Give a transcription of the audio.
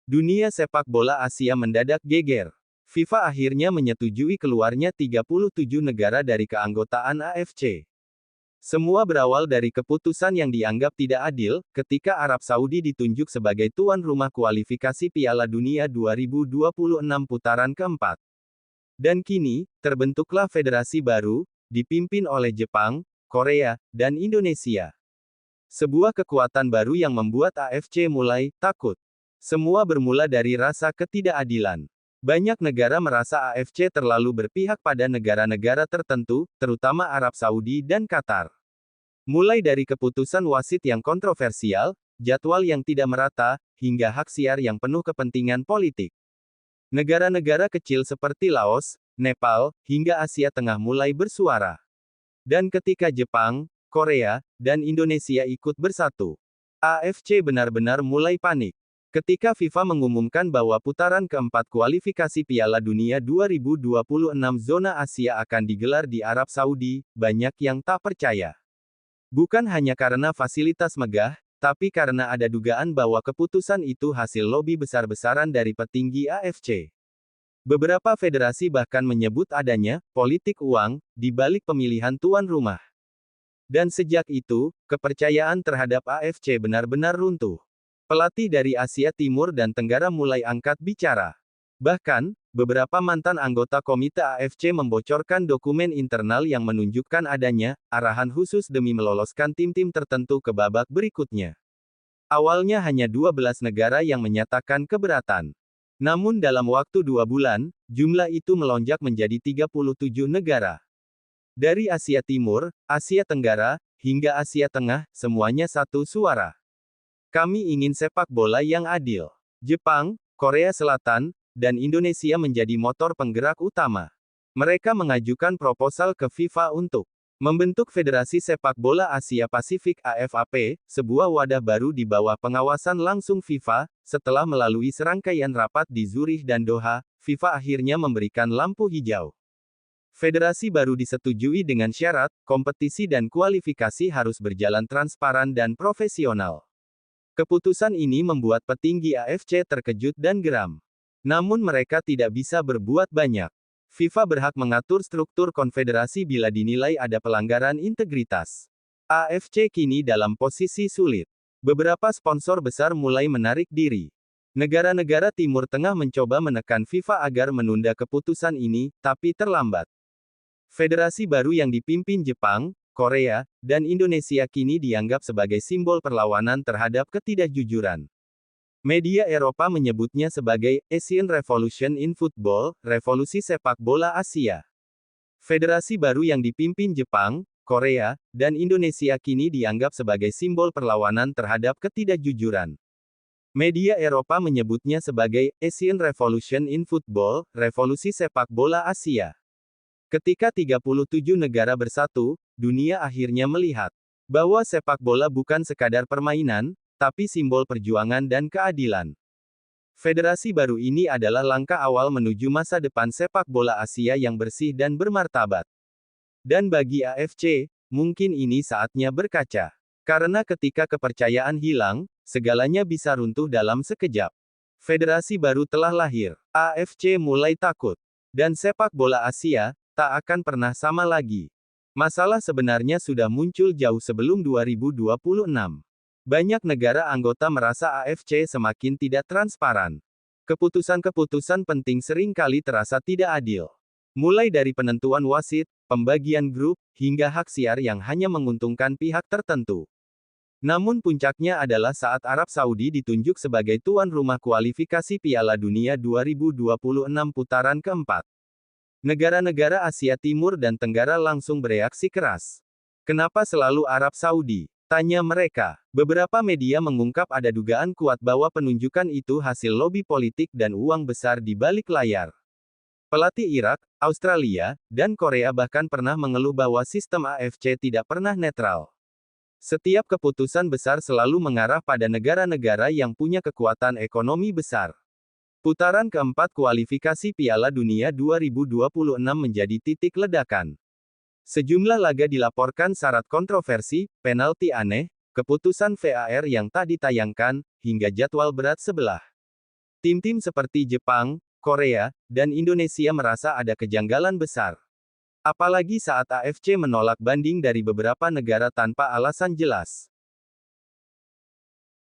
Dunia sepak bola Asia mendadak geger. FIFA akhirnya menyetujui keluarnya 37 negara dari keanggotaan AFC. Semua berawal dari keputusan yang dianggap tidak adil, ketika Arab Saudi ditunjuk sebagai tuan rumah kualifikasi Piala Dunia 2026 putaran keempat. Dan kini, terbentuklah federasi baru, dipimpin oleh Jepang, Korea, dan Indonesia. Sebuah kekuatan baru yang membuat AFC mulai takut. Semua bermula dari rasa ketidakadilan. Banyak negara merasa AFC terlalu berpihak pada negara-negara tertentu, terutama Arab Saudi dan Qatar. Mulai dari keputusan wasit yang kontroversial, jadwal yang tidak merata, hingga hak siar yang penuh kepentingan politik. Negara-negara kecil seperti Laos, Nepal, hingga Asia Tengah mulai bersuara. Dan ketika Jepang, Korea, dan Indonesia ikut bersatu, AFC benar-benar mulai panik. Ketika FIFA mengumumkan bahwa putaran keempat kualifikasi Piala Dunia 2026 zona Asia akan digelar di Arab Saudi, banyak yang tak percaya. Bukan hanya karena fasilitas megah, tapi karena ada dugaan bahwa keputusan itu hasil lobi besar-besaran dari petinggi AFC. Beberapa federasi bahkan menyebut adanya politik uang di balik pemilihan tuan rumah. Dan sejak itu, kepercayaan terhadap AFC benar-benar runtuh. Pelatih dari Asia Timur dan Tenggara mulai angkat bicara. Bahkan, beberapa mantan anggota komite AFC membocorkan dokumen internal yang menunjukkan adanya arahan khusus demi meloloskan tim-tim tertentu ke babak berikutnya. Awalnya hanya 12 negara yang menyatakan keberatan. Namun dalam waktu 2 bulan, jumlah itu melonjak menjadi 37 negara. Dari Asia Timur, Asia Tenggara, hingga Asia Tengah, semuanya satu suara. Kami ingin sepak bola yang adil. Jepang, Korea Selatan, dan Indonesia menjadi motor penggerak utama. Mereka mengajukan proposal ke FIFA untuk membentuk Federasi Sepak Bola Asia Pasifik (AFAP), sebuah wadah baru di bawah pengawasan langsung FIFA. Setelah melalui serangkaian rapat di Zurich dan Doha, FIFA akhirnya memberikan lampu hijau. Federasi baru disetujui dengan syarat, kompetisi dan kualifikasi harus berjalan transparan dan profesional. Keputusan ini membuat petinggi AFC terkejut dan geram. Namun mereka tidak bisa berbuat banyak. FIFA berhak mengatur struktur konfederasi bila dinilai ada pelanggaran integritas. AFC kini dalam posisi sulit. Beberapa sponsor besar mulai menarik diri. Negara-negara Timur Tengah mencoba menekan FIFA agar menunda keputusan ini, tapi terlambat. Federasi baru yang dipimpin Jepang, Korea, dan Indonesia kini dianggap sebagai simbol perlawanan terhadap ketidakjujuran. Media Eropa menyebutnya sebagai Asian Revolution in Football, revolusi sepak bola Asia. Federasi baru yang dipimpin Jepang, Korea, dan Indonesia kini dianggap sebagai simbol perlawanan terhadap ketidakjujuran. Media Eropa menyebutnya sebagai Asian Revolution in Football, revolusi sepak bola Asia. Ketika 37 negara bersatu, dunia akhirnya melihat bahwa sepak bola bukan sekadar permainan, tapi simbol perjuangan dan keadilan. Federasi baru ini adalah langkah awal menuju masa depan sepak bola Asia yang bersih dan bermartabat. Dan bagi AFC, mungkin ini saatnya berkaca. Karena ketika kepercayaan hilang, segalanya bisa runtuh dalam sekejap. Federasi baru telah lahir. AFC mulai takut. Dan sepak bola Asia tak akan pernah sama lagi. Masalah sebenarnya sudah muncul jauh sebelum 2026. Banyak negara anggota merasa AFC semakin tidak transparan. Keputusan-keputusan penting sering kali terasa tidak adil. Mulai dari penentuan wasit, pembagian grup, hingga hak siar yang hanya menguntungkan pihak tertentu. Namun puncaknya adalah saat Arab Saudi ditunjuk sebagai tuan rumah kualifikasi Piala Dunia 2026 putaran keempat. Negara-negara Asia Timur dan Tenggara langsung bereaksi keras. Kenapa selalu Arab Saudi? Tanya mereka. Beberapa media mengungkap ada dugaan kuat bahwa penunjukan itu hasil lobi politik dan uang besar di balik layar. Pelatih Irak, Australia, dan Korea bahkan pernah mengeluh bahwa sistem AFC tidak pernah netral. Setiap keputusan besar selalu mengarah pada negara-negara yang punya kekuatan ekonomi besar. Putaran keempat kualifikasi Piala Dunia 2026 menjadi titik ledakan. Sejumlah laga dilaporkan syarat kontroversi, penalti aneh, keputusan VAR yang tak ditayangkan, hingga jadwal berat sebelah. Tim-tim seperti Jepang, Korea, dan Indonesia merasa ada kejanggalan besar. Apalagi saat AFC menolak banding dari beberapa negara tanpa alasan jelas.